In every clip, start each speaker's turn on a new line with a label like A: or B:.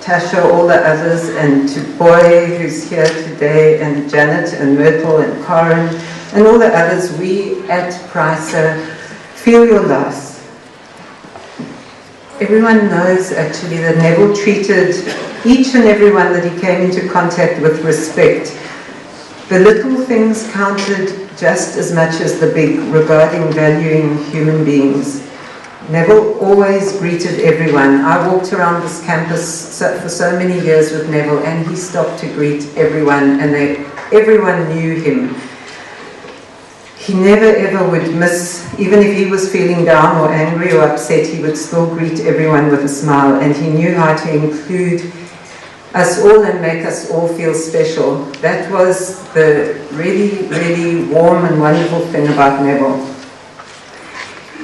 A: Tasha, all the others, and to Boy, who's here today, and Janet, and Myrtle, and Karen, and all the others, we at Praesa feel your loss. Everyone knows, actually, that Neville treated each and every one that he came into contact with respect. The little things counted just as much as the big regarding valuing human beings. Neville always greeted everyone. I walked around this campus for so many years with Neville, and he stopped to greet everyone, and everyone knew him. He never ever would miss, even if he was feeling down or angry or upset, he would still greet everyone with a smile, and he knew how to include us all and make us all feel special. That was the really, really warm and wonderful thing about Neville.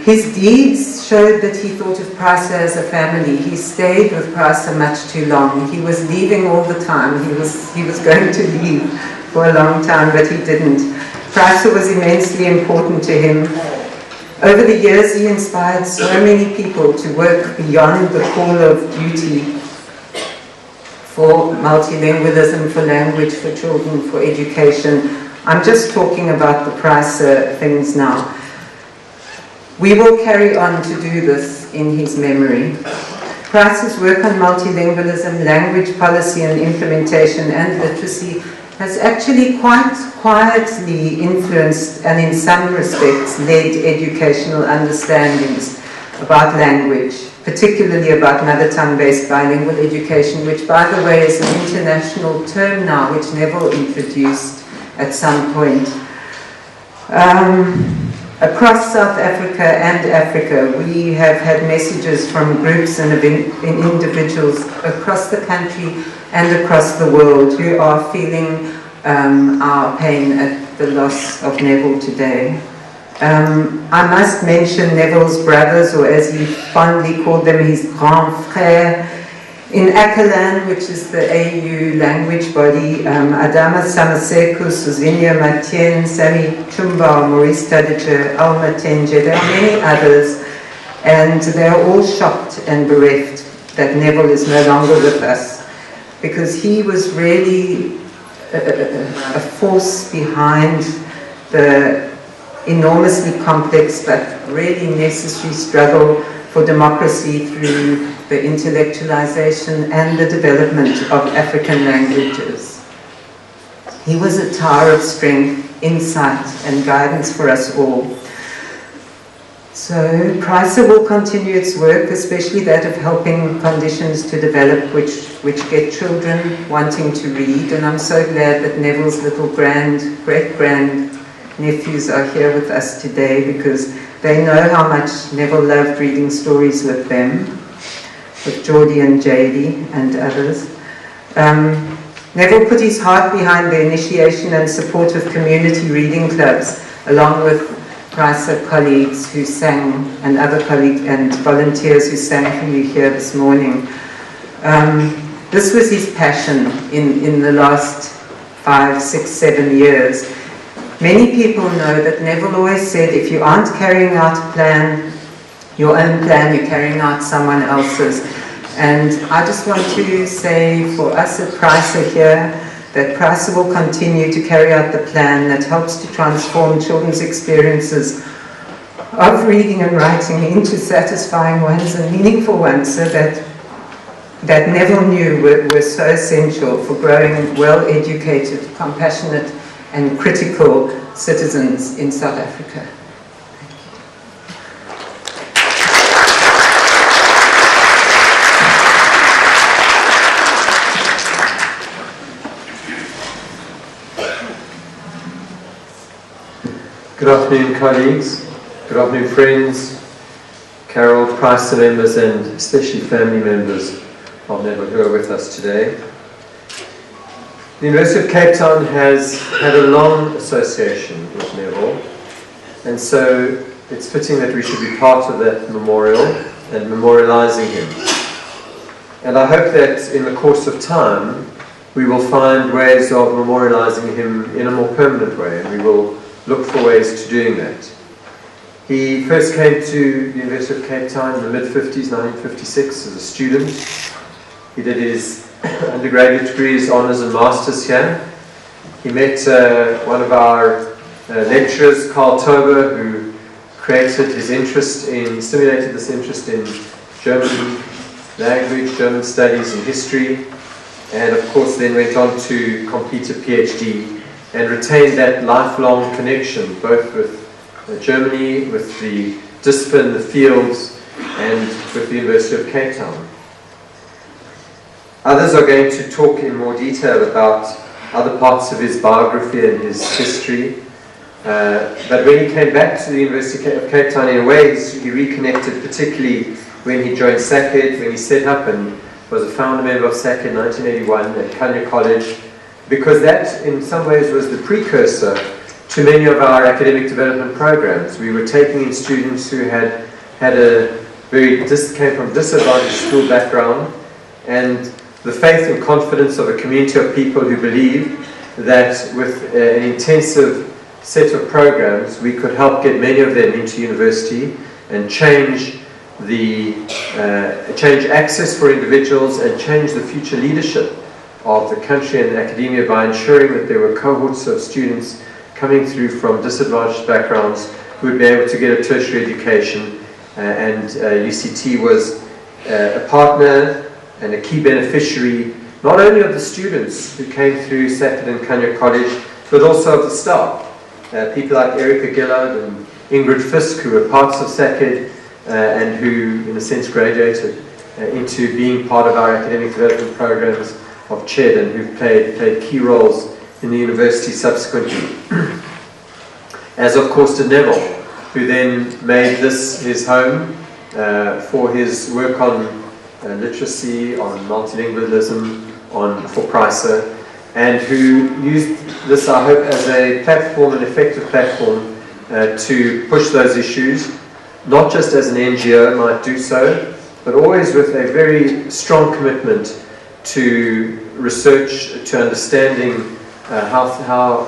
A: His deeds showed that he thought of Praesa as a family. He stayed with Praesa much too long. He was leaving all the time. He was going to leave for a long time, but he didn't. Praesa was immensely important to him. Over the years, he inspired so many people to work beyond the call of duty for multilingualism, for language, for children, for education. I'm just talking about the Praesa things now. We will carry on to do this in his memory. Praesa's work on multilingualism, language policy and implementation, and literacy has actually quite quietly influenced and in some respects led educational understandings about language, particularly about mother tongue-based bilingual education, which by the way is an international term now, which Neville introduced at some point. Across South Africa and Africa, we have had messages from groups and individuals across the country and across the world who are feeling our pain at the loss of Neville today. I must mention Neville's brothers, or as he fondly called them, his grand frères, in Akalan, which is the AU language body, Adama Samaseku, Suzinia Matien, Sami Chumba, Maurice Tadiche, Alma Tenje, there are many others, and they are all shocked and bereft that Neville is no longer with us, because he was really a force behind the enormously complex but really necessary struggle for democracy through the intellectualization and the development of African languages. He was a tower of strength, insight, and guidance for us all. So Praesa will continue its work, especially that of helping conditions to develop which get children wanting to read, and I'm so glad that Neville's little great-grand nephews are here with us today, because they know how much Neville loved reading stories with them, with Geordie and Jadie and others. Neville put his heart behind the initiation and support of community reading clubs, along with Praesa colleagues who sang, and other colleagues and volunteers who sang for you here this morning. This was his passion in the last 5, 6, 7 years. Many people know that Neville always said, if you aren't carrying out a plan, your own plan, you're carrying out someone else's. And I just want to say for us at Praesa here, that Praesa will continue to carry out the plan that helps to transform children's experiences of reading and writing into satisfying ones and meaningful ones, so that Neville knew were so essential for growing well-educated, compassionate and critical citizens in South Africa.
B: Good afternoon, colleagues. Good afternoon, friends, Carol, Praesa members, and especially family members of Neville who are with us today. The University of Cape Town has had a long association with Neville, and so it's fitting that we should be part of that memorial and memorializing him. And I hope that in the course of time we will find ways of memorializing him in a more permanent way, and we will look for ways to doing that. He first came to the University of Cape Town in the mid-50s, 1956, as a student. He did his undergraduate degrees, honours and masters here. He met one of our lecturers, Carl Tober, who created his interest in, stimulated this interest in German language, German studies and history, and of course then went on to complete a PhD and retained that lifelong connection both with Germany, with the discipline, the fields, and with the University of Cape Town. Others are going to talk in more detail about other parts of his biography and his history. But when he came back to the University of Cape Town, in ways he reconnected, particularly when he joined SACED, when he set up and was a founder member of SACED in 1981 at Kanya College, because that in some ways was the precursor to many of our academic development programs. We were taking in students who had came from disadvantaged school background, and the faith and confidence of a community of people who believed that with an intensive set of programs we could help get many of them into university and change access for individuals and change the future leadership of the country and academia by ensuring that there were cohorts of students coming through from disadvantaged backgrounds who would be able to get a tertiary education, and UCT was a partner and a key beneficiary not only of the students who came through SACED and Kanya College, but also of the staff. People like Erica Gillard and Ingrid Fisk, who were parts of SACED and who in a sense graduated into being part of our academic development programs of CHED, and who've played key roles in the university subsequently. As of course did Neville, who then made this his home for his work on literacy, on multilingualism, for Praesa, and who used this, I hope, as a platform, an effective platform to push those issues, not just as an NGO might do so, but always with a very strong commitment to research, to understanding how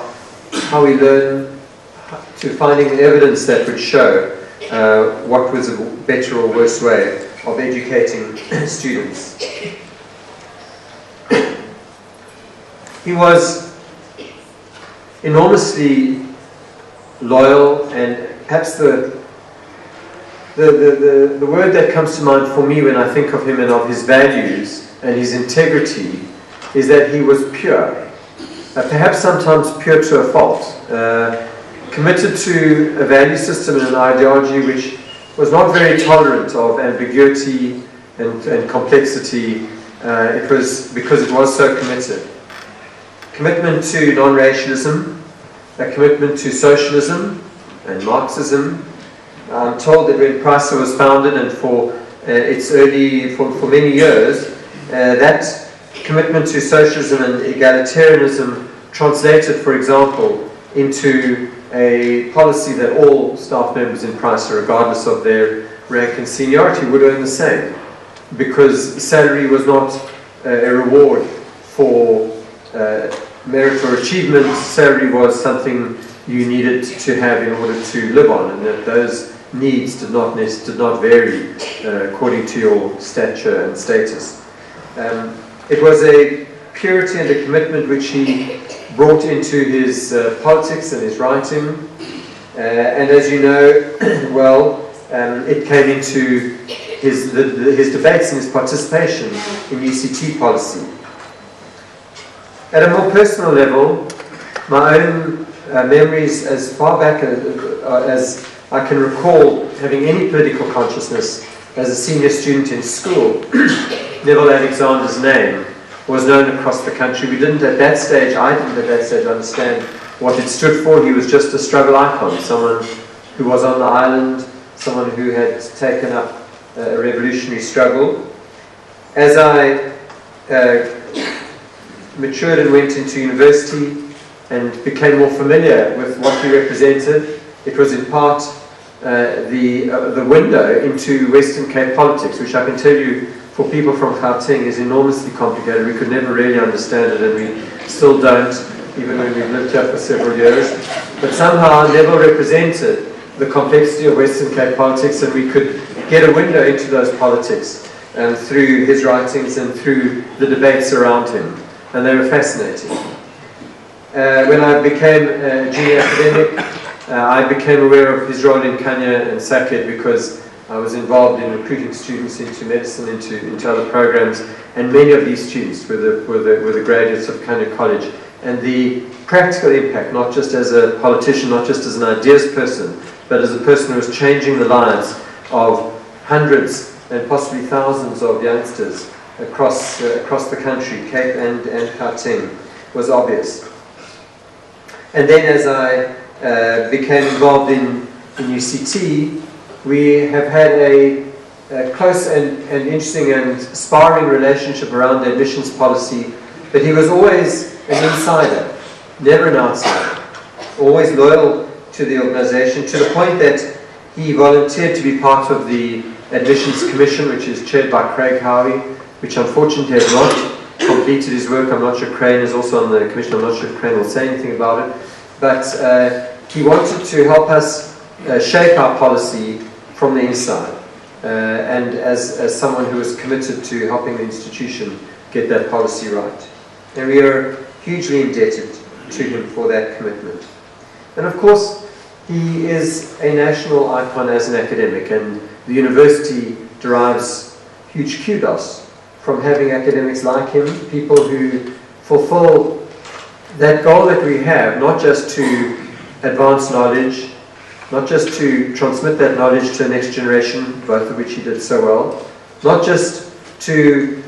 B: we learn, to finding the evidence that would show what was a better or worse way of educating students. He was enormously loyal, and perhaps the word that comes to mind for me when I think of him and of his values and his integrity is that he was pure, perhaps sometimes pure to a fault, committed to a value system and an ideology which was not very tolerant of ambiguity and complexity. It was because it was so committed. Commitment to non-racialism, a commitment to socialism and Marxism. I'm told that when Praesa was founded and for many years, that commitment to socialism and egalitarianism translated, for example, into a policy that all staff members in Praesa, regardless of their rank and seniority, would earn the same, because salary was not a reward for merit or achievement. Salary was something you needed to have in order to live on, and that those needs did not vary according to your stature and status. It was a purity and a commitment which he brought into his politics and his writing, and as you know well, it came into his debates and his participation in UCT policy. At a more personal level, my own memories as far back as I can recall having any political consciousness as a senior student in school, Neville Alexander's name was known across the country. I didn't at that stage understand what it stood for. He was just a struggle icon, someone who was on the island, someone who had taken up a revolutionary struggle. As I matured and went into university and became more familiar with what he represented, it was in part the window into Western Cape politics, which I can tell you for people from Gauteng is enormously complicated. We could never really understand it, and we still don't, even when we've lived here for several years. But somehow Neville represented the complexity of Western Cape politics, and we could get a window into those politics through his writings and through the debates around him, and they were fascinating. When I became a junior academic, I became aware of his role in Kenya and Sakhet because I was involved in recruiting students into medicine, into other programs, and many of these students were the graduates of Kenya College. And the practical impact, not just as a politician, not just as an ideas person, but as a person who was changing the lives of hundreds and possibly thousands of youngsters across the country, Cape and Gauteng, was obvious. And then as I became involved in UCT, we have had a close and interesting and sparring relationship around admissions policy, but he was always an insider, never an outsider, always loyal to the organization, to the point that he volunteered to be part of the Admissions Commission, which is chaired by Craig Howie, which unfortunately has not completed his work. I'm not sure Crane is also on the commission. I'm not sure Crane will say anything about it. But he wanted to help us shape our policy from the inside. And as someone who was committed to helping the institution get that policy right. And we are hugely indebted to him for that commitment. And of course, he is a national icon as an academic, and the university derives huge kudos from having academics like him, people who fulfill that goal that we have, not just to advance knowledge, not just to transmit that knowledge to the next generation, both of which he did so well, not just to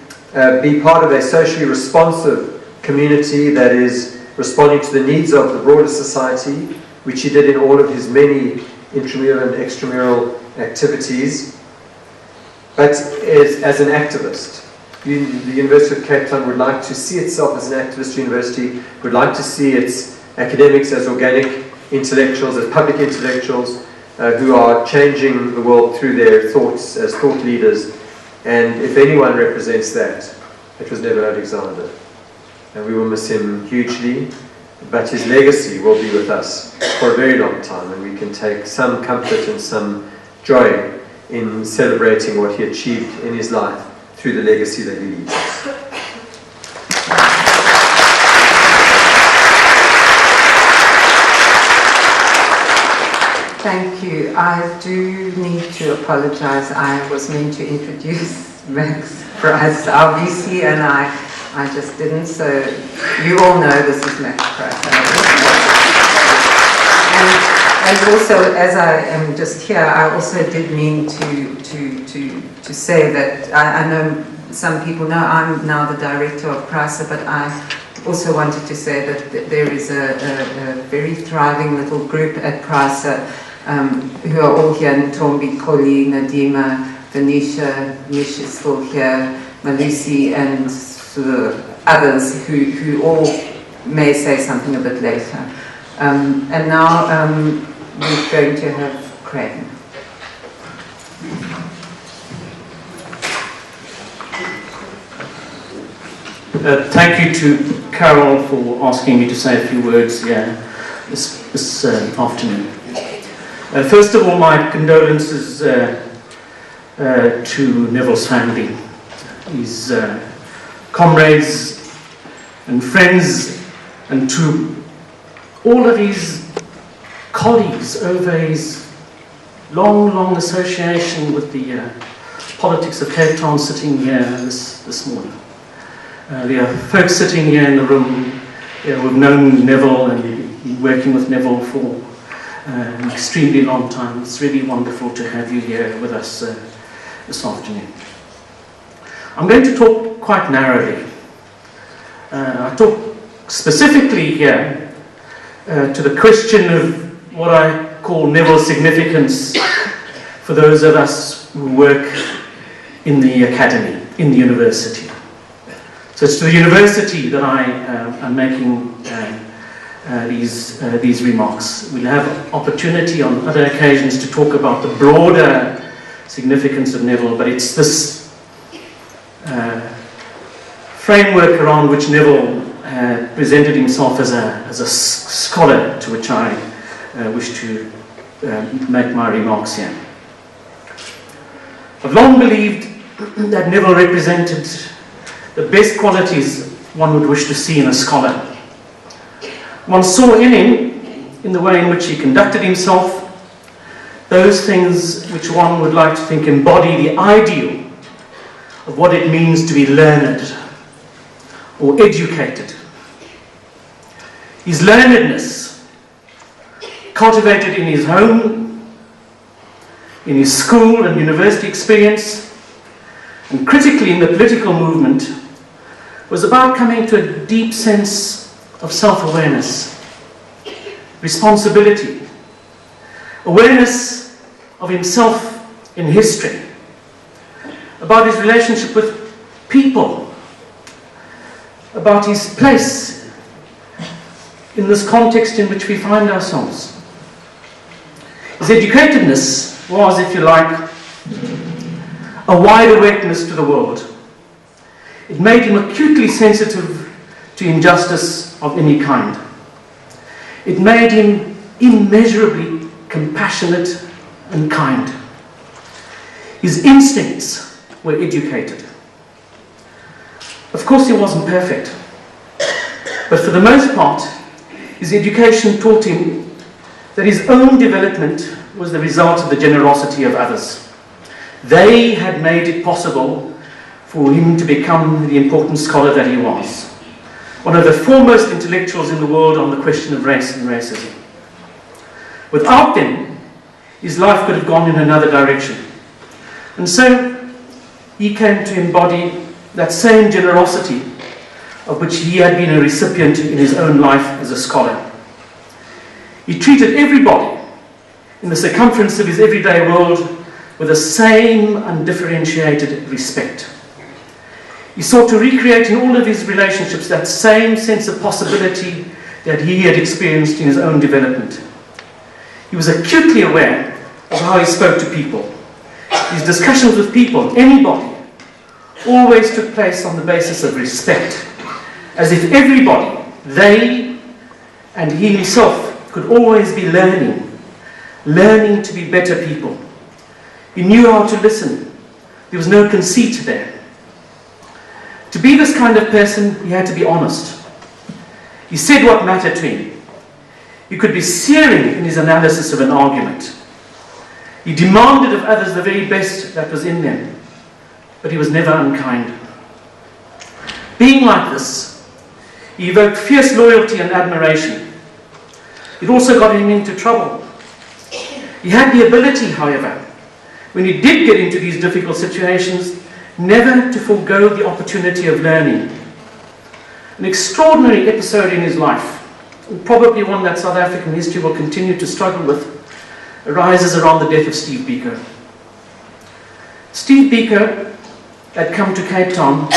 B: be part of a socially responsive community that is responding to the needs of the broader society, which he did in all of his many intramural and extramural activities, but as an activist. The University of Cape Town would like to see itself as an activist university, would like to see its academics as organic intellectuals, as public intellectuals who are changing the world through their thoughts as thought leaders. And if anyone represents that, it was Neville Alexander. And we will miss him hugely, but his legacy will be with us for a very long time, and we can take some comfort and some joy in celebrating what he achieved in his life through the legacy that he leaves us.
A: Thank you. I do need to apologize. I was meant to introduce Max Praesa, our VC, and I just didn't. So you all know this is Max Praesa. And also, as I am just here, I also did mean to say that I know some people know I'm now the director of Praesa, but I also wanted to say that there is a very thriving little group at Praesa who are all here: Ntombi, Koli, Nadima, Venetia, Mish is still here, Malusi, and others who all may say something a bit later. And now we're going to have Crane.
C: Thank you to Carol for asking me to say a few words here. this afternoon. First of all, my condolences to Neville's family, his comrades and friends, and to all of his colleagues over his long association with the politics of Cape Town sitting here this morning. There are folks sitting here in the room who've known Neville and been working with Neville for an extremely long time. It's really wonderful to have you here with us this afternoon. I'm going to talk quite narrowly. I talk specifically here to the question of what I call Neville's significance for those of us who work in the academy, in the university. So it's to the university that I am making these remarks. We'll have opportunity on other occasions to talk about the broader significance of Neville, but it's this framework around which Neville presented himself as a scholar, to which I wish to make my remarks here. I've long believed that Neville represented the best qualities one would wish to see in a scholar. One saw in him, in the way in which he conducted himself, those things which one would like to think embody the ideal of what it means to be learned or educated. His learnedness, cultivated in his home, in his school and university experience, and critically in the political movement, was about coming to a deep sense of self-awareness, responsibility, awareness of himself in history, about his relationship with people, about his place in this context in which we find ourselves. His educatedness was, if you like, a wide awareness to the world. It made him acutely sensitive to injustice of any kind. It made him immeasurably compassionate and kind. His instincts were educated. Of course, he wasn't perfect, but for the most part, his education taught him that his own development was the result of the generosity of others. They had made it possible for him to become the important scholar that he was, one of the foremost intellectuals in the world on the question of race and racism. Without them, his life could have gone in another direction. And so he came to embody that same generosity of which he had been a recipient in his own life as a scholar. He treated everybody in the circumference of his everyday world with the same undifferentiated respect. He sought to recreate in all of his relationships that same sense of possibility that he had experienced in his own development. He was acutely aware of how he spoke to people. His discussions with people, anybody, always took place on the basis of respect, as if everybody, they and he himself, could always be learning to be better people. He knew how to listen. There was no conceit there. To be this kind of person, he had to be honest. He said what mattered to him. He could be searing in his analysis of an argument. He demanded of others the very best that was in them, but he was never unkind. Being like this, he evoked fierce loyalty and admiration. It also got him into trouble. He had the ability, however, when he did get into these difficult situations, never to forego the opportunity of learning. An extraordinary episode in his life, and probably one that South African history will continue to struggle with, arises around the death of Steve Biko. Steve Biko had come to Cape Town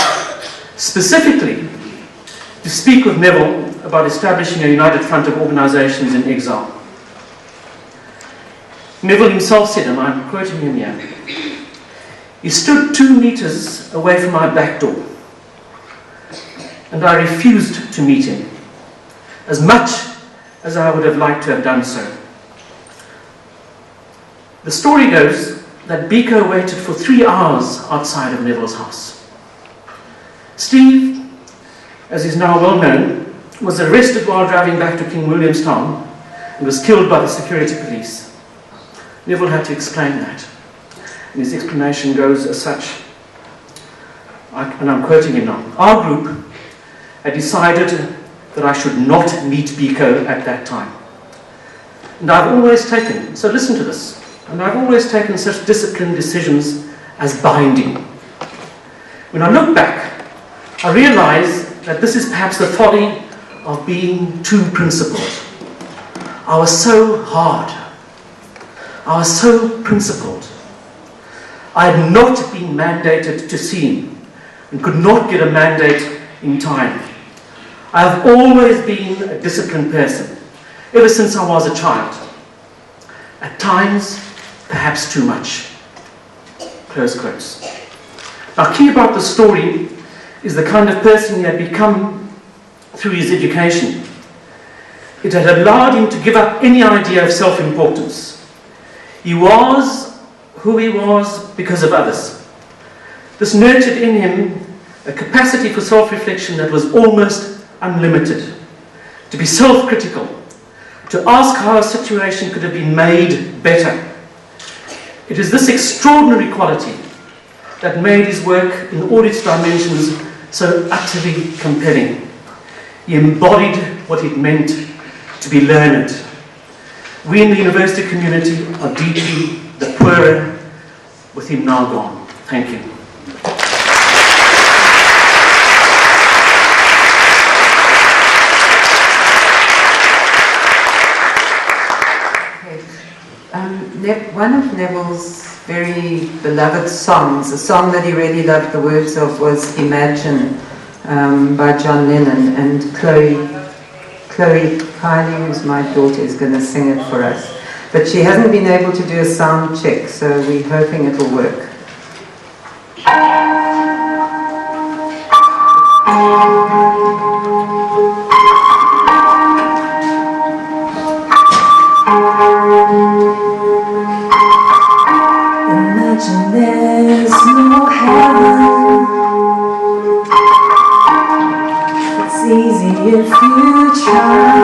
C: specifically to speak with Neville about establishing a united front of organizations in exile. Neville himself said, and I'm quoting him here, "He stood 2 meters away from my back door, and I refused to meet him, as much as I would have liked to have done so. The story goes that Biko waited for 3 hours outside of Neville's house. Steve, as is now well known, was arrested while driving back to King Williamstown and was killed by the security police. Neville had to explain that. And his explanation goes as such, and I'm quoting him now: "Our group had decided that I should not meet Biko at that time. And I've always taken," so listen to this, "and I've always taken such disciplined decisions as binding. When I look back, I realize that this is perhaps the folly of being too principled. I was so hard. I was so principled. I had not been mandated to see him and could not get a mandate in time. I have always been a disciplined person, ever since I was a child. At times, perhaps too much." Close quotes. Now, key about the story is the kind of person he had become through his education. It had allowed him to give up any idea of self-importance. He was who he was because of others. This nurtured in him a capacity for self-reflection that was almost unlimited, to be self-critical, to ask how a situation could have been made better. It is this extraordinary quality that made his work in all its dimensions so utterly compelling. He embodied what it meant to be learned. We in the university community are deeply the poorer with him now gone. Thank you.
A: One of Neville's very beloved songs, a song that he really loved the words of, was "Imagine" by John Lennon, and Chloe Kylie, who's my daughter, is going to sing it for us. But she hasn't been able to do a sound check, so we're hoping it'll work.
D: Imagine there's no heaven. It's easy if you try.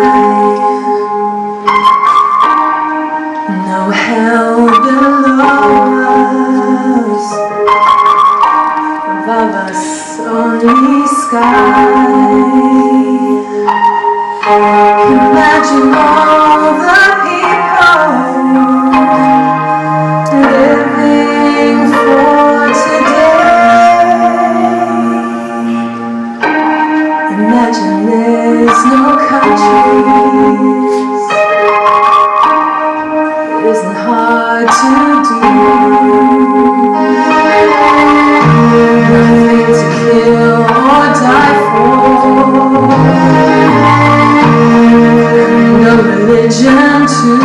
D: No hell below us, above us only sky. Imagine all the people living for today. Imagine there's no countries. It isn't hard to do. Nothing to kill or die for. No religion too.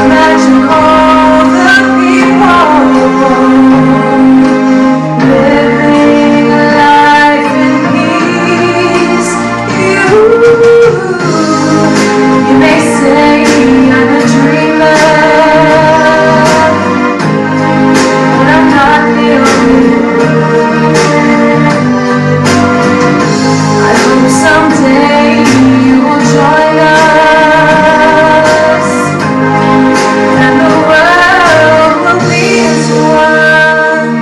D: Imagine all the people living life in peace. You may say I'm a dreamer, but I'm not the only one. I hope someday you will join us, and the world will be as one.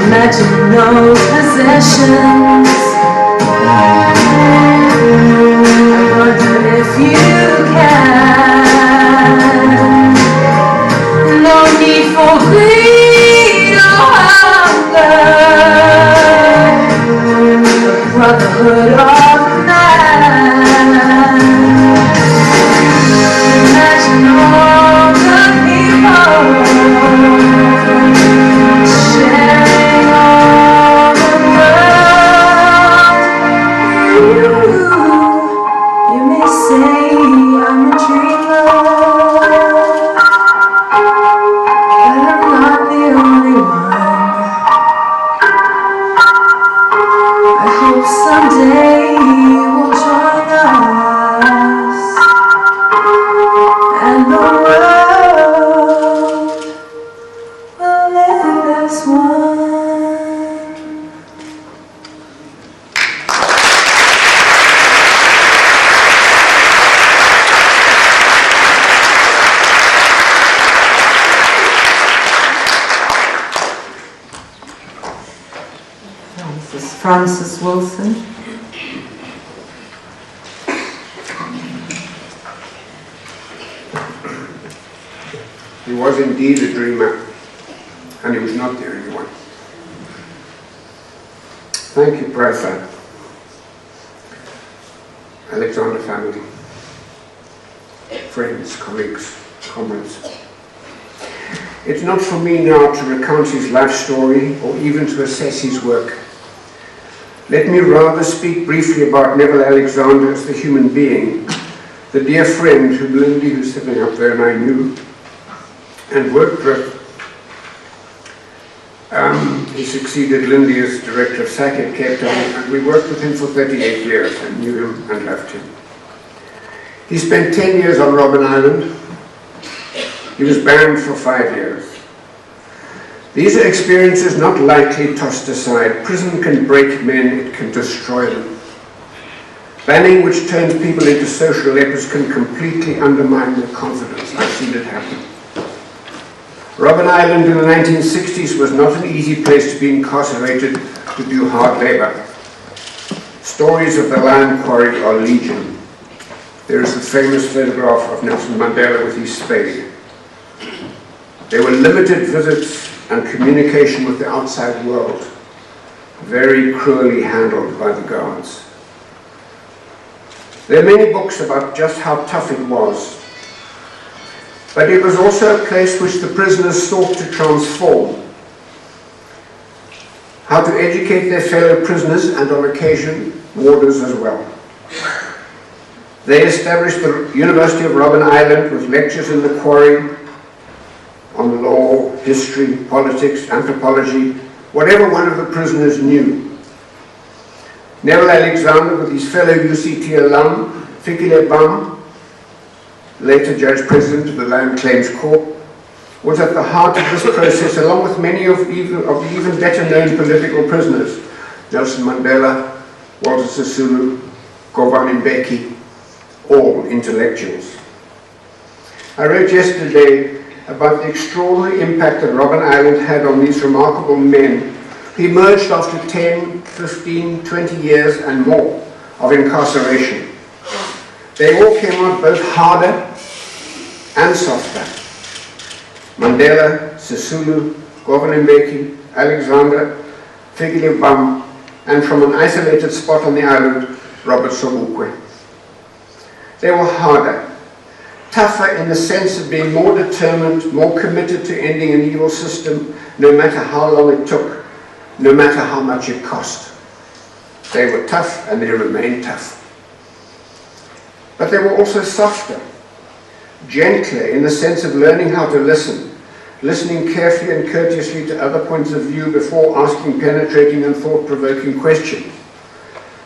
D: Imagine no possessions. I wonder if you can. No need for greed or hunger. Brotherhood of man. Imagine all the people sharing all the world. You may say I'm a dreamer, but I'm not the only one. I hope so. someday you will join us, and the world will live as one.
A: Francis Wilson.
E: He was indeed a dreamer, and he was not the only one. Thank you, Praesa. Alexander family, friends, colleagues, comrades. It's not for me now to recount his life story or even to assess his work. Let me rather speak briefly about Neville Alexander as the human being, the dear friend whom Lindy, who's sitting up there, and I knew and worked with. He succeeded Lindy as Director of SAC at Cape Town, and we worked with him for 38 years and knew him and loved him. He spent 10 years on Robben Island. He was banned for 5 years. These are experiences not lightly tossed aside. Prison can break men, it can destroy them. Banning, which turns people into social lepers, can completely undermine their confidence. I've seen it happen. Robben Island in the 1960s was not an easy place to be incarcerated to do hard labor. Stories of the lime quarry are legion. There is the famous photograph of Nelson Mandela with his spade. There were limited visits and communication with the outside world, very cruelly handled by the guards. There are many books about just how tough it was, but it was also a place which the prisoners sought to transform, how to educate their fellow prisoners and on occasion warders as well. They established the University of Robben Island with lectures in the quarry on law, history, politics, anthropology, whatever one of the prisoners knew. Neville Alexander, with his fellow UCT alum, Fikile Bam, later Judge President of the Land Claims Court, was at the heart of this process, along with many of the even better known political prisoners, Nelson Mandela, Walter Sisulu, Govan Mbeki, all intellectuals. I wrote yesterday about the extraordinary impact that Robben Island had on these remarkable men who emerged after 10, 15, 20 years and more of incarceration. They all came out both harder and softer. Mandela, Sisulu, Govan Mbeki, Alexander, Fikile Bam, and from an isolated spot on the island, Robert Sobukwe. They were harder, tougher in the sense of being more determined, more committed to ending an evil system, no matter how long it took, no matter how much it cost. They were tough and they remained tough. But they were also softer, gentler in the sense of learning how to listen, listening carefully and courteously to other points of view before asking penetrating and thought-provoking questions.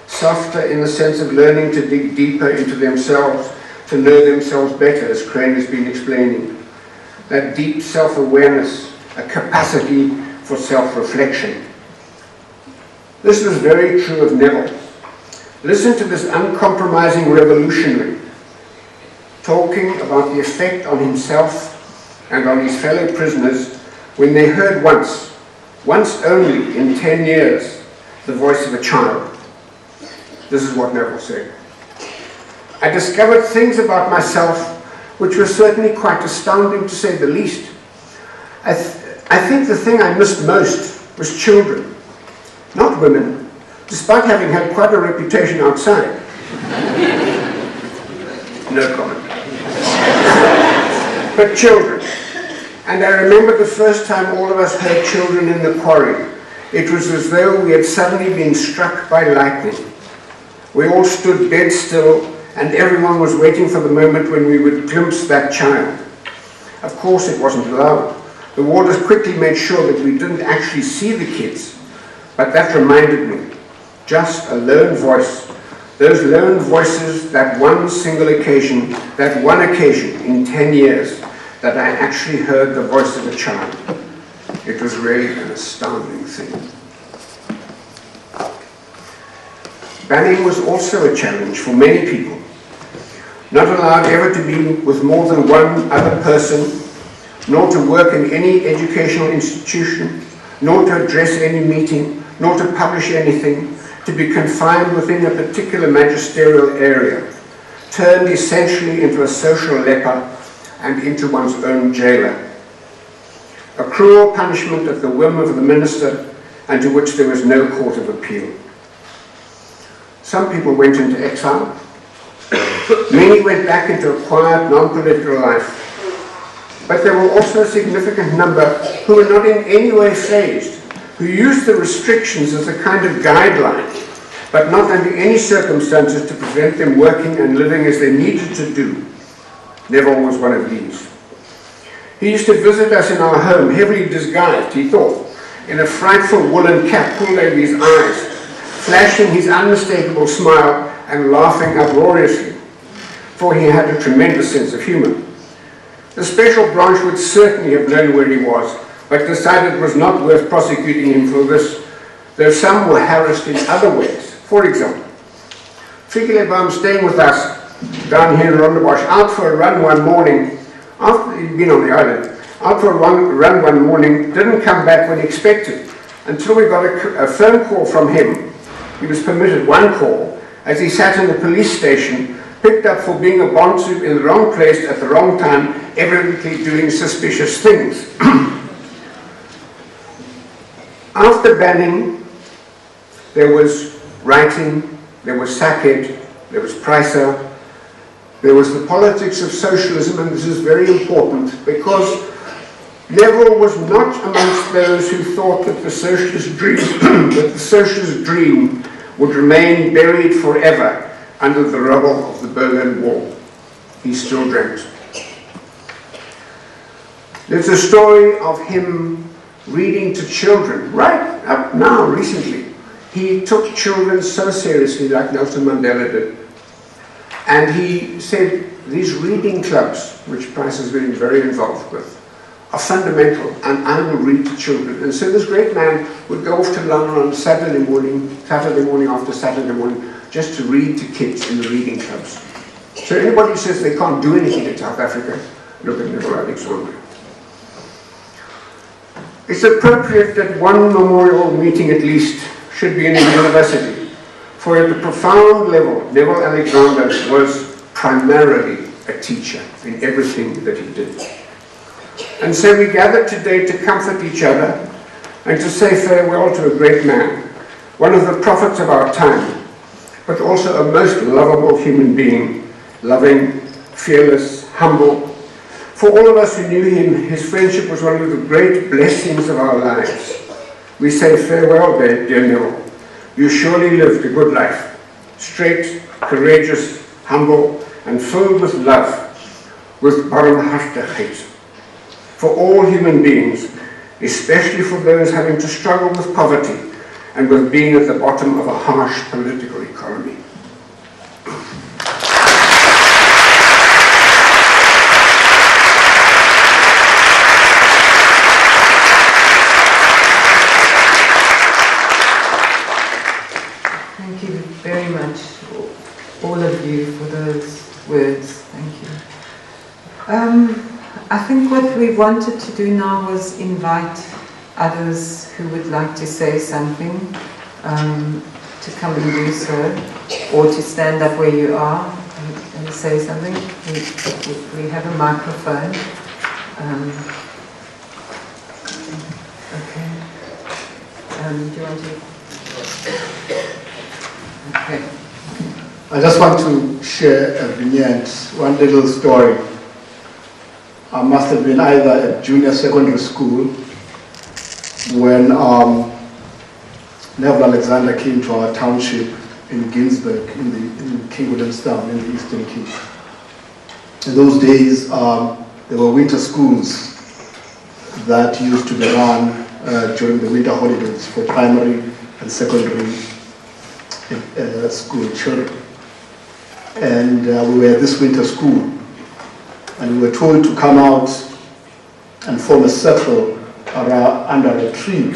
E: Softer in the sense of learning to dig deeper into themselves, to know themselves better, as Crane has been explaining. That deep self-awareness, a capacity for self-reflection. This was very true of Neville. Listen to this uncompromising revolutionary talking about the effect on himself and on his fellow prisoners when they heard once only in 10 years, the voice of a child. This is what Neville said. I discovered things about myself which were certainly quite astounding, to say the least. I think the thing I missed most was children, not women, despite having had quite a reputation outside. No comment. But children. And I remember the first time all of us heard children in the quarry. It was as though we had suddenly been struck by lightning. We all stood dead still, and everyone was waiting for the moment when we would glimpse that child. Of course it wasn't allowed. The warders quickly made sure that we didn't actually see the kids, but that reminded me. just a lone voice. Those lone voices, that one single occasion, that one occasion in 10 years that I actually heard the voice of a child. It was really an astounding thing. Banning was also a challenge for many people. Not allowed ever to be with more than one other person, nor to work in any educational institution, nor to address any meeting, nor to publish anything, to be confined within a particular magisterial area, turned essentially into a social leper and into one's own jailer. A cruel punishment at the whim of the minister and to which there was no court of appeal. Some people went into exile. Many went back into a quiet, non-political life. But there were also a significant number who were not in any way phased, who used the restrictions as a kind of guideline, but not under any circumstances to prevent them working and living as they needed to do. Neville was one of these. He used to visit us in our home, heavily disguised, he thought, in a frightful woolen cap pulled over his eyes, flashing his unmistakable smile and laughing uproariously, for he had a tremendous sense of humour. The special branch would certainly have known where he was, but decided it was not worth prosecuting him for this, though some were harassed in other ways. For example, Figelebam staying with us down here in Rondebosch, out for a run one morning, after he'd been on the island, out for a run one morning, didn't come back when expected, until we got a phone call from him. He was permitted one call, as he sat in the police station, picked up for being a bondsoup in the wrong place at the wrong time, evidently doing suspicious things. After banning, there was writing, there was Saked, there was Praesa, there was the politics of socialism, and this is very important because Neville was not amongst those who thought that the socialist dream, would remain buried forever under the rubble of the Berlin Wall. He still dreamt. There's a story of him reading to children, right up now, recently. He took children so seriously, like Nelson Mandela did. And he said, these reading clubs, which Price has been very involved with, are fundamental, and I will read to children. And so this great man would go off to London on Saturday morning after Saturday morning, just to read to kids in the reading clubs. So anybody who says they can't do anything in South Africa, look at Neville Alexander. It's appropriate that one memorial meeting at least should be in a university, for at the profound level, Neville Alexander was primarily a teacher in everything that he did. And so we gather today to comfort each other and to say farewell to a great man, one of the prophets of our time, but also a most lovable human being, loving, fearless, humble. For all of us who knew him, his friendship was one of the great blessings of our lives. We say farewell, dear Neville. You surely lived a good life, straight, courageous, humble, and filled with love, with barmhartigheid. For all human beings, especially for those having to struggle with poverty and with being at the bottom of a harsh political economy.
A: Thank you very much, all of you, for those words. Thank you. I think what we wanted to do now was invite others who would like to say something to come and do so, or to stand up where you are and say something. We have a microphone. Okay. Do you want to? Okay.
F: I just want to share a vignette, one little story. I must have been either at junior secondary school when Neville Alexander came to our township in Ginsberg, in King Williamstown, in the Eastern Cape. In those days, there were winter schools that used to be run during the winter holidays for primary and secondary school children. And we were at this winter school, and we were told to come out and form a circle under a tree.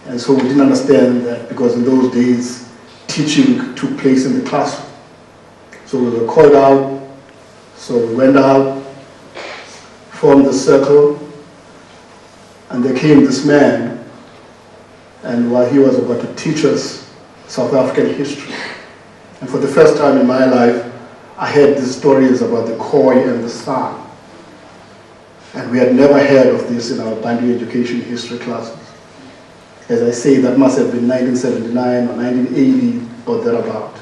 F: And so we didn't understand that, because in those days teaching took place in the classroom. So we were called out, so we went out, formed the circle, and there came this man, and while he was about to teach us South African history. And for the first time in my life, I heard these stories about the koi and the sun. And we had never heard of this in our Bantu education history classes. As I say, that must have been 1979 or 1980 or thereabout.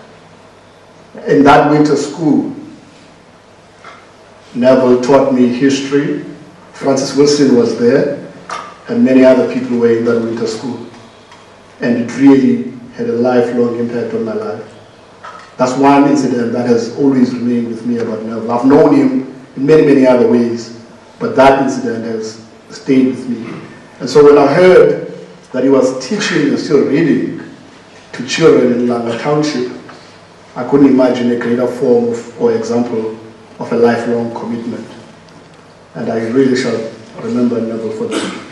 F: In that winter school, Neville taught me history. Francis Wilson was there, and many other people were in that winter school. And it really had a lifelong impact on my life. That's one incident that has always remained with me about Neville. I've known him in many, many other ways, but that incident has stayed with me. And so when I heard that he was teaching and still reading to children in Langa Township, I couldn't imagine a greater form of, or example of a lifelong commitment. And I really shall remember Neville for that.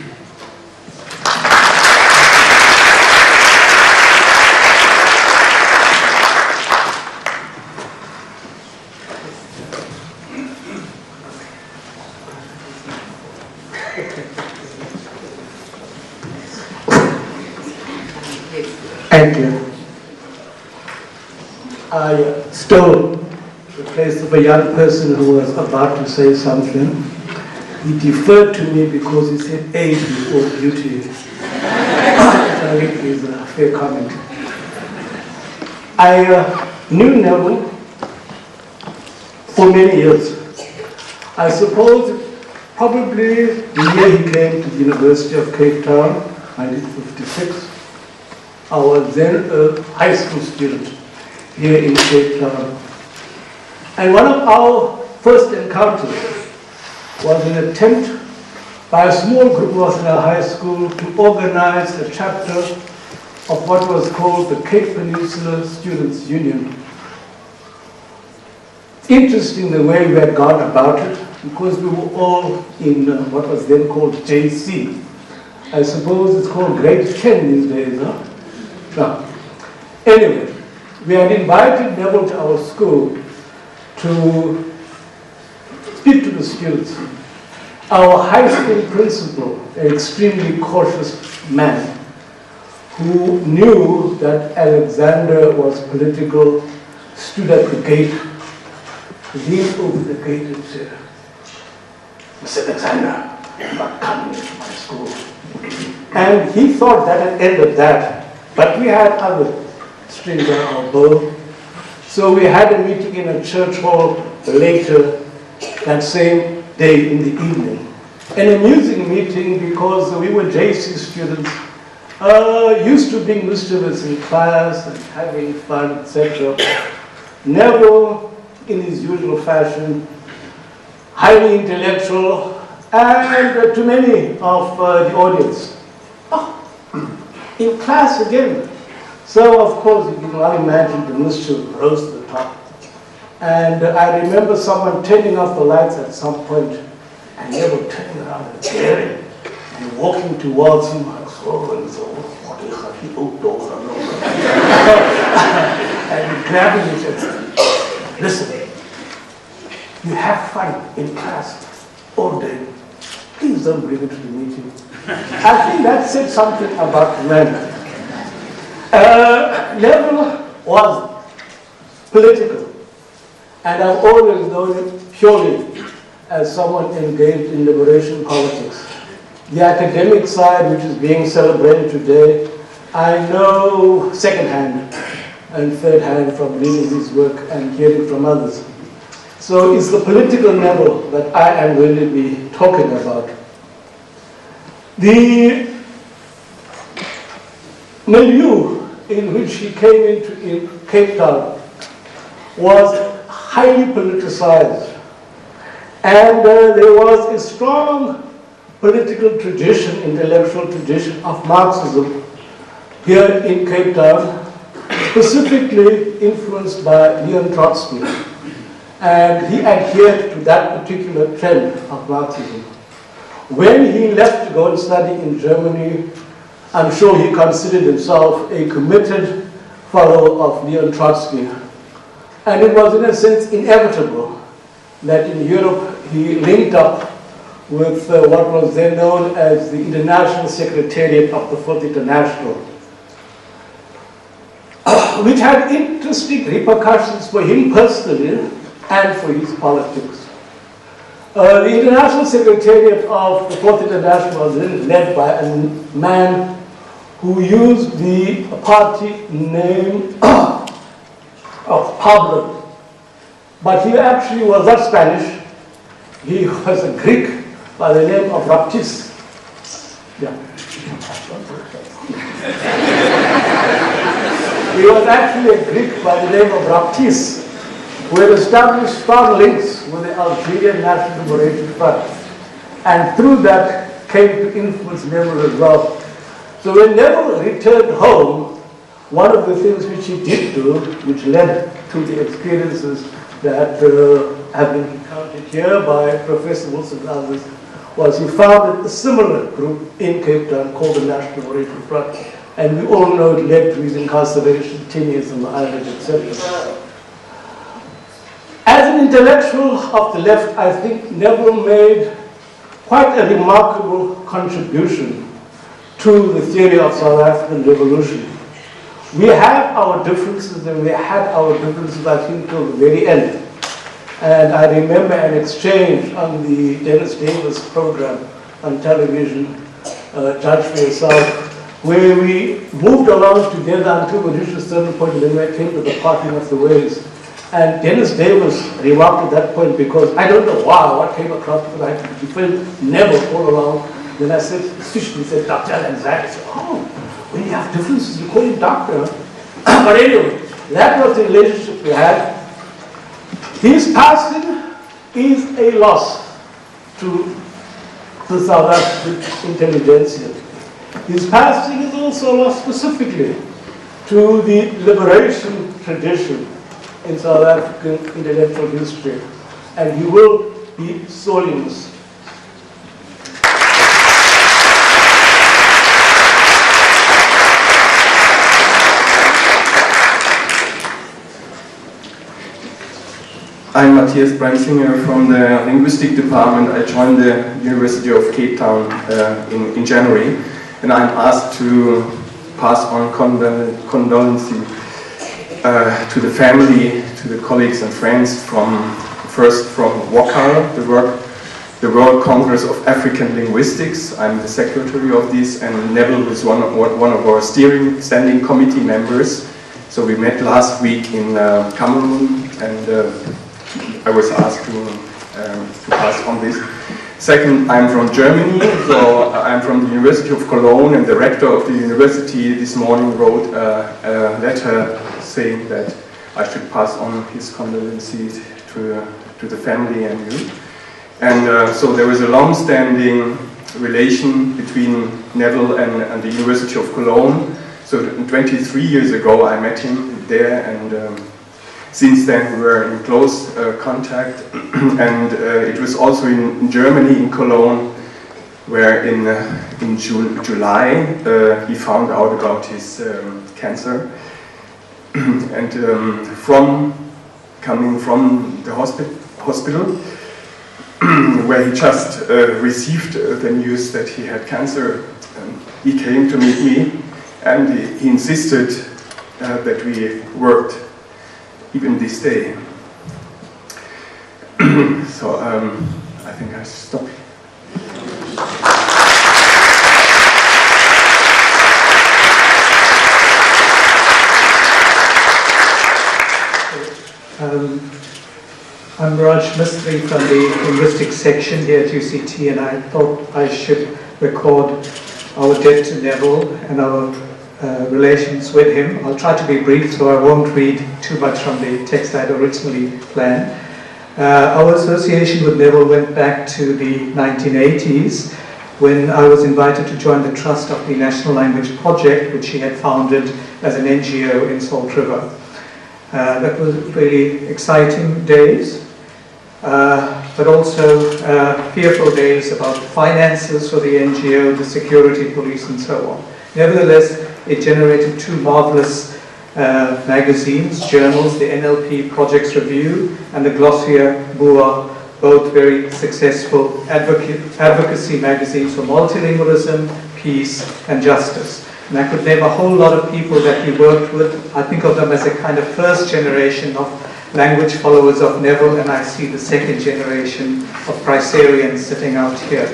C: Thank you. I stole the place of a young person who was about to say something. He deferred to me because he said age before beauty. I think is a fair comment. I knew Neville for many years. I suppose probably the year he came to the University of Cape Town, 1956. I was then a high school student here in Cape Town. And one of our first encounters was an attempt by a small group of us in our high school to organize a chapter of what was called the Cape Peninsula Students' Union. Interesting the way we had gone about it, because we were all in what was then called JC. I suppose it's called grade 10 these days, huh? No. Anyway, we had invited Neville to our school to speak to the students. Our high school principal, an extremely cautious man, who knew that Alexander was political, stood at the gate, leaned over the gate and said, "Mr. Alexander, you're not coming into my school." And he thought that had ended that. But we had other strings on our bow. So we had a meeting in a church hall later that same day in the evening. An amusing meeting because we were JC students, used to being mischievous in class and having fun, etc. Neville, in his usual fashion, highly intellectual, and to many of the audience, in class again. So of course, you can well imagine the mischief rose to the top. And I remember someone turning off the lights at some point, and they were turning around and staring and walking towards him like so and so. And grabbing each other. Listen, you have fun in class all day. Please don't bring it to the meeting. I think that said something about men. Neville was political, and I've always known him purely as someone engaged in liberation politics. The academic side, which is being celebrated today, I know secondhand and third-hand from reading his work and hearing from others. So it's the political Neville that I am going to be talking about. The milieu in which he came into in Cape Town was highly politicized, and there was a strong political tradition, intellectual tradition of Marxism here in Cape Town. specifically influenced by Leon Trotsky, and he adhered to that particular trend of Marxism. When he left to go and study in Germany, I'm sure he considered himself a committed follower of Leon Trotsky. And it was in a sense inevitable that in Europe he linked up with what was then known as the International Secretariat of the Fourth International, which had interesting repercussions for him personally and for his politics. The International Secretariat of the Fourth International was then led by a man who used the party name of Pablo. But he actually was not Spanish. He was a Greek by the name of Baptiste. Yeah. He was actually a Greek by the name of Baptiste, who had established strong links with the Algerian National Liberation Front. And through that came to influence Neville as well. So when Neville returned home, one of the things which he did do, which led to the experiences that have been recounted here by Professor Wilson and others, was he founded a similar group in Cape Town called the National Liberation Front. And we all know it led to his incarceration, 10 years on the island, etc. As an intellectual of the left, I think Neville made quite a remarkable contribution to the theory of South African revolution. We have our differences, and we had our differences, I think, till the very end. And I remember an exchange on the Dennis Davis program on television, Judge for Yourself, where we moved along together until we reached a certain point, and then we came to the parting of the ways. And Dennis Davis remarked at that point, because I don't know why, what came across, because I felt never all along. Then I said, he said, Dr. Lanzak. I said, oh, when you have differences, you call him doctor. But anyway, that was the relationship we had. His passing is a loss to the South African intelligentsia. His passing is also a loss specifically to the liberation tradition in South African intellectual history. And he will be sorely missed.
G: I'm Matthias Bremsinger from the Linguistic Department. I joined the University of Cape Town in January, and I'm asked to pass on condolences to the family, to the colleagues and friends first from WOCAL, the World Congress of African Linguistics. I'm the secretary of this, and Neville is one of our standing committee members. So we met last week in Cameroon, and I was asked to pass on this. Second, I'm from Germany, so I'm from the University of Cologne, and the rector of the university this morning wrote a letter saying that I should pass on his condolences to the family and you. And so there was a long-standing relation between Neville and the University of Cologne. So 23 years ago I met him there, and since then we were in close contact. And it was also in Germany, in Cologne, where in July he found out about his cancer. And coming from the hospital, where he just received the news that he had cancer, he came to meet me, and he insisted that we worked even this day. So I think I stop.
H: I'm Raj Mistry from the linguistics section here at UCT, and I thought I should record our debt to Neville and our relations with him. I'll try to be brief, so I won't read too much from the text I'd originally planned. Our association with Neville went back to the 1980s, when I was invited to join the trust of the National Language Project, which he had founded as an NGO in Salt River. That was really exciting days, but also fearful days about finances for the NGO, the security police and so on. Nevertheless, it generated two marvelous magazines, journals, the NLP Projects Review and the Glossier Bua, both very successful advocacy magazines for multilingualism, peace and justice. And I could name a whole lot of people that he worked with. I think of them as a kind of first generation of language followers of Neville, and I see the second generation of Praesarians sitting out here.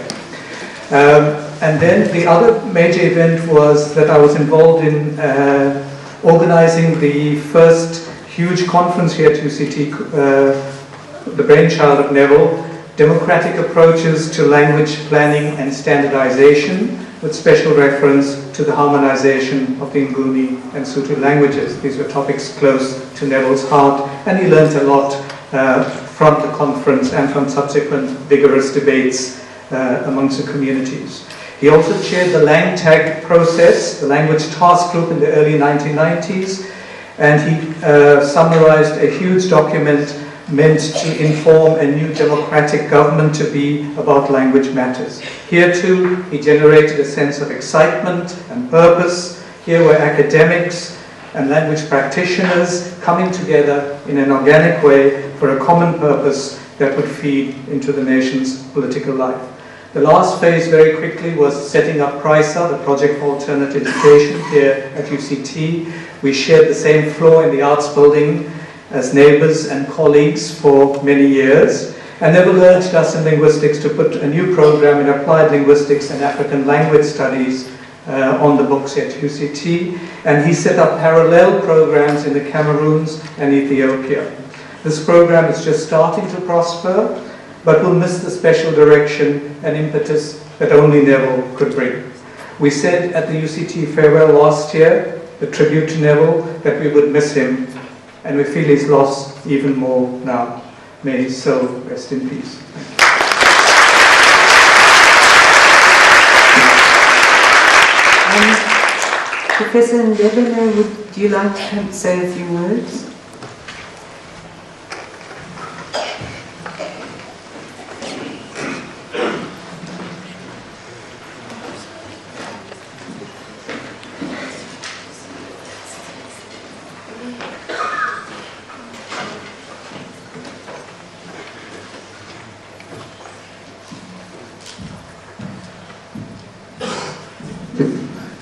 H: And then the other major event was that I was involved in organizing the first huge conference here at UCT, the brainchild of Neville, Democratic Approaches to Language Planning and Standardization, with special reference to the harmonization of the Nguni and Sotho languages. These were topics close to Neville's heart, and he learned a lot from the conference and from subsequent vigorous debates amongst the communities. He also chaired the LangTag process, the language task group in the early 1990s, and he summarized a huge document meant to inform a new democratic government to be about language matters. Here too, he generated a sense of excitement and purpose. Here were academics and language practitioners coming together in an organic way for a common purpose that would feed into the nation's political life. The last phase, very quickly, was setting up Praesa, the Project for Alternate Education here at UCT. We shared the same floor in the arts building as neighbors and colleagues for many years, and Neville urged us in linguistics to put a new program in applied linguistics and African language studies on the books at UCT, and he set up parallel programs in the Cameroons and Ethiopia. This program is just starting to prosper, but will miss the special direction and impetus that only Neville could bring. We said at the UCT farewell last year, the tribute to Neville, that we would miss him, and we feel his loss even more now. May his soul rest in peace.
A: Professor Neville, would you like to say a few words?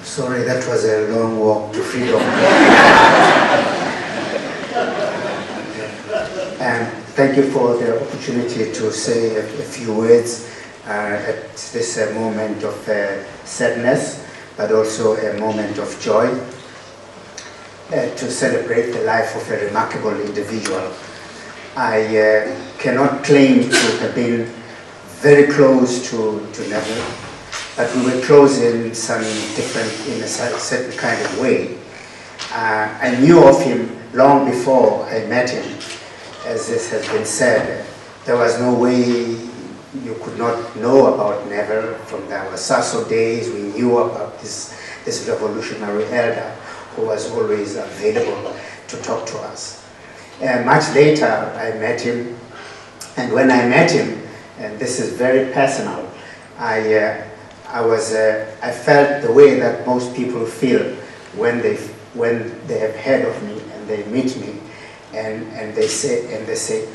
I: Sorry, that was a long walk to freedom. And thank you for the opportunity to say a few words at this moment of sadness, but also a moment of joy, to celebrate the life of a remarkable individual. I cannot claim to have been very close to Neville, but we were close in some different, in a certain kind of way. I knew of him long before I met him. As this has been said, there was no way you could not know about Neville. From the Wasaso days, we knew about this revolutionary elder who was always available to talk to us. Much later, I met him, and when I met him, and this is very personal, I felt the way that most people feel when they have heard of me and they meet me, and they say,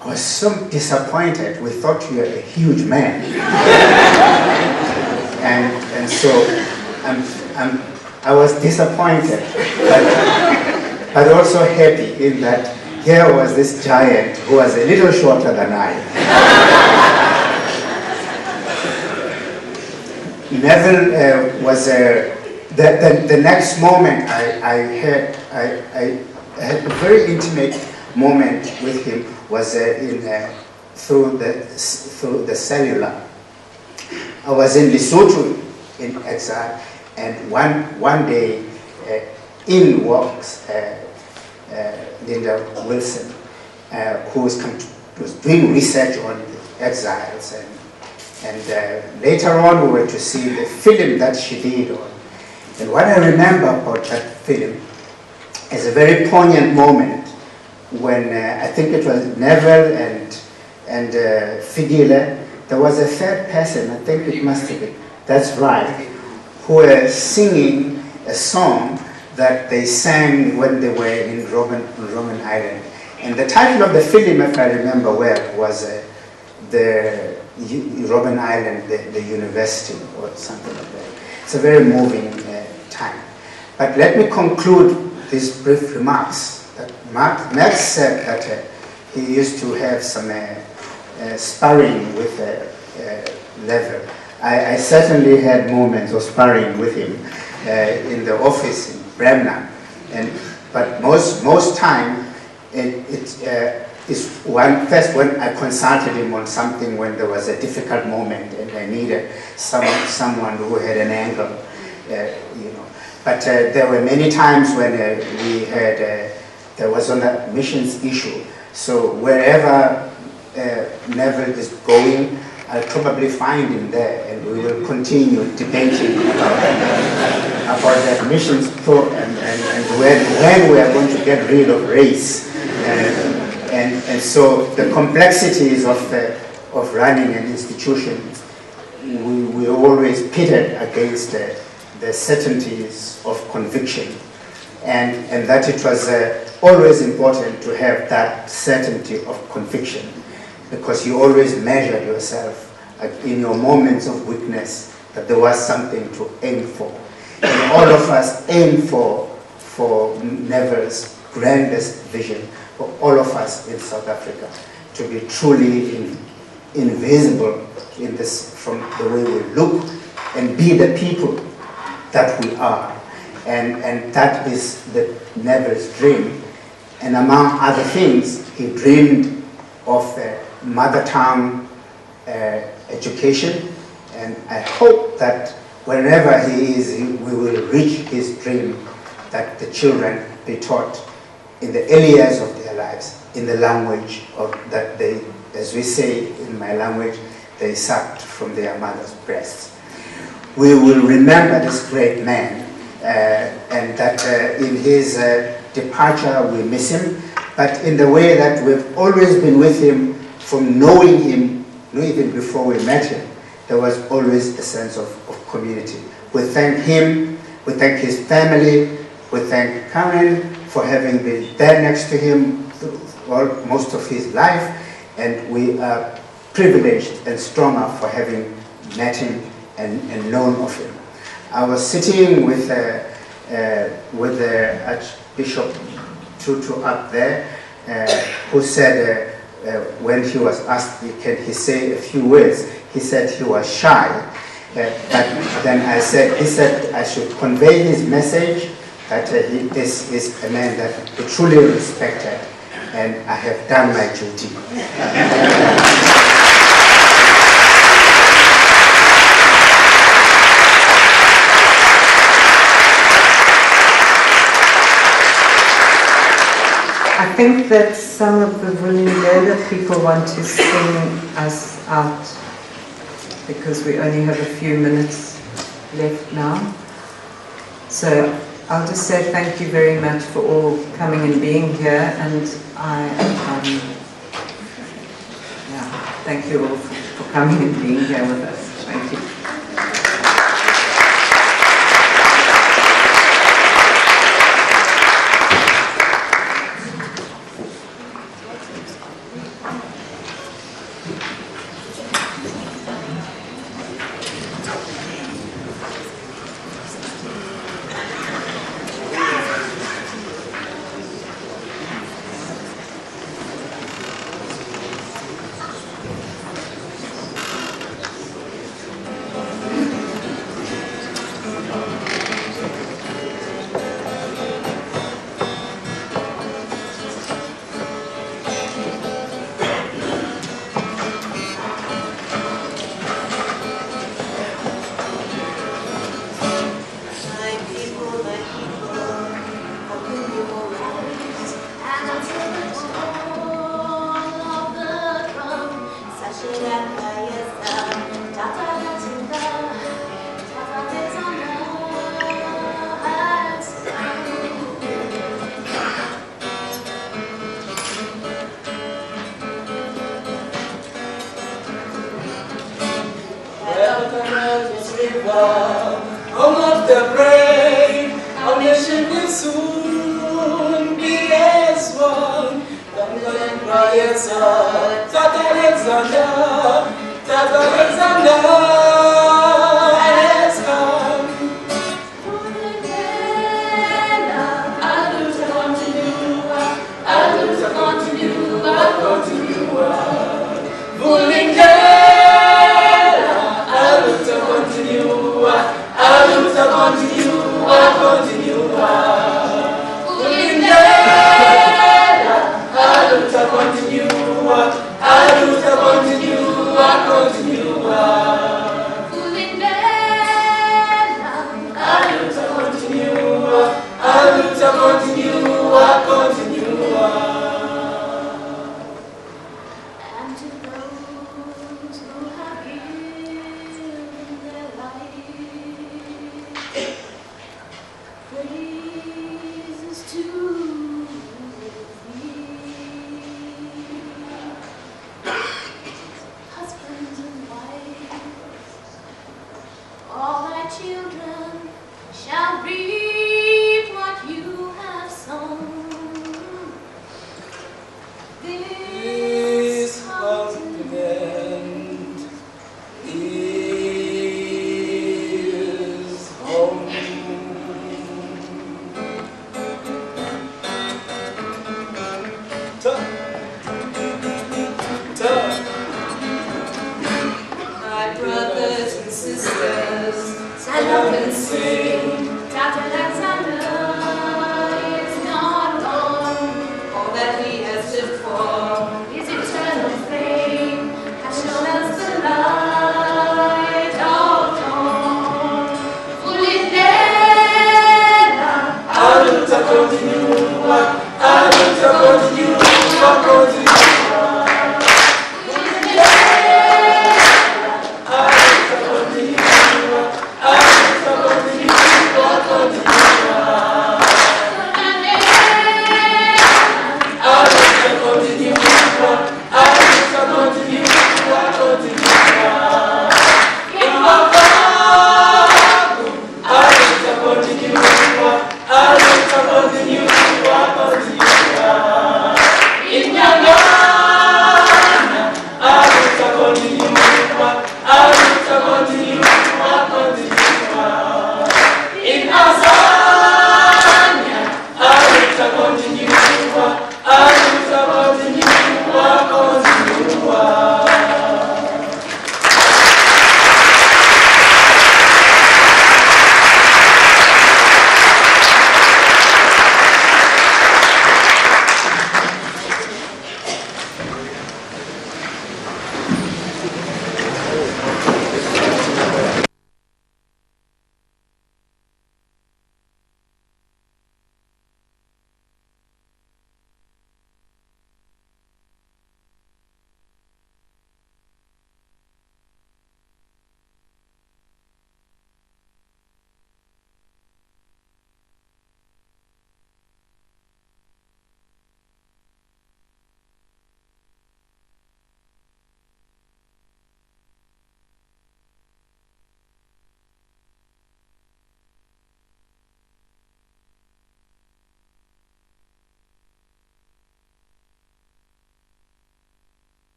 I: I was so disappointed. We thought you were a huge man, and so I was disappointed, but also happy in that here was this giant who was a little shorter than I. Neville was the next moment I had a very intimate moment with him was through the cellular. I was in Lesotho in exile, and one day in walks Linda Wilson, who was doing research on exiles, and later on we were to see the film that she did on. And what I remember about that film as a very poignant moment when I think it was Neville and Figile. There was a third person, I think it must have been, that's right, who were singing a song that they sang when they were in Roman Island. And the title of the film, if I remember well, was the Robben Island, the university, or something like that. It's a very moving time. But let me conclude these brief remarks. That Max said that he used to have some sparring with Neville. I certainly had moments of sparring with him in the office in Bremner, but most time it is first when I consulted him on something when there was a difficult moment and I needed someone who had an angle, you know. But there were many times when we had there was on a missions issue. So wherever Neville is going, I'll probably find him there, and we will continue debating about that missions thought and when we are going to get rid of race. And so the complexities of running an institution, we always pitted against the certainties of conviction, and that it was always important to have that certainty of conviction, because you always measured yourself in your moments of weakness that there was something to aim for. And all of us aim for Neville's grandest vision, for all of us in South Africa to be truly invisible in this, from the way we look, and be the people that we are. And that is Neville's dream. And among other things, he dreamed of mother tongue education, and I hope that wherever he is, we will reach his dream that the children be taught in the early years of their lives in the language of that they, as we say in my language, they sucked from their mother's breasts. We will remember this great man, and that in his departure we miss him, but in the way that we've always been with him, from knowing him, even before we met him, there was always a sense of community. We thank him, we thank his family, we thank Karen for having been there next to him most of his life, and we are privileged and stronger for having met him and known of him. I was sitting with the Archbishop Tutu up there, who said when he was asked, can he say a few words, he said he was shy. But then I said, he said I should convey his message, that this is a man that he truly respected, and I have done my duty.
A: I think that some of the Vulindlela people want to sing us out, because we only have a few minutes left now. So I'll just say thank you very much for all coming and being here, and thank you all for coming and being here with us. Thank you.
J: river, home of the brave. Our nation will soon be as one. Praesa, Tata Alexander has come.
D: And to those who have given their life, praises to thee. Husbands and wives, all thy children shall reap what you have sown.
J: This continent is home. My brothers and sisters, stand up and sing.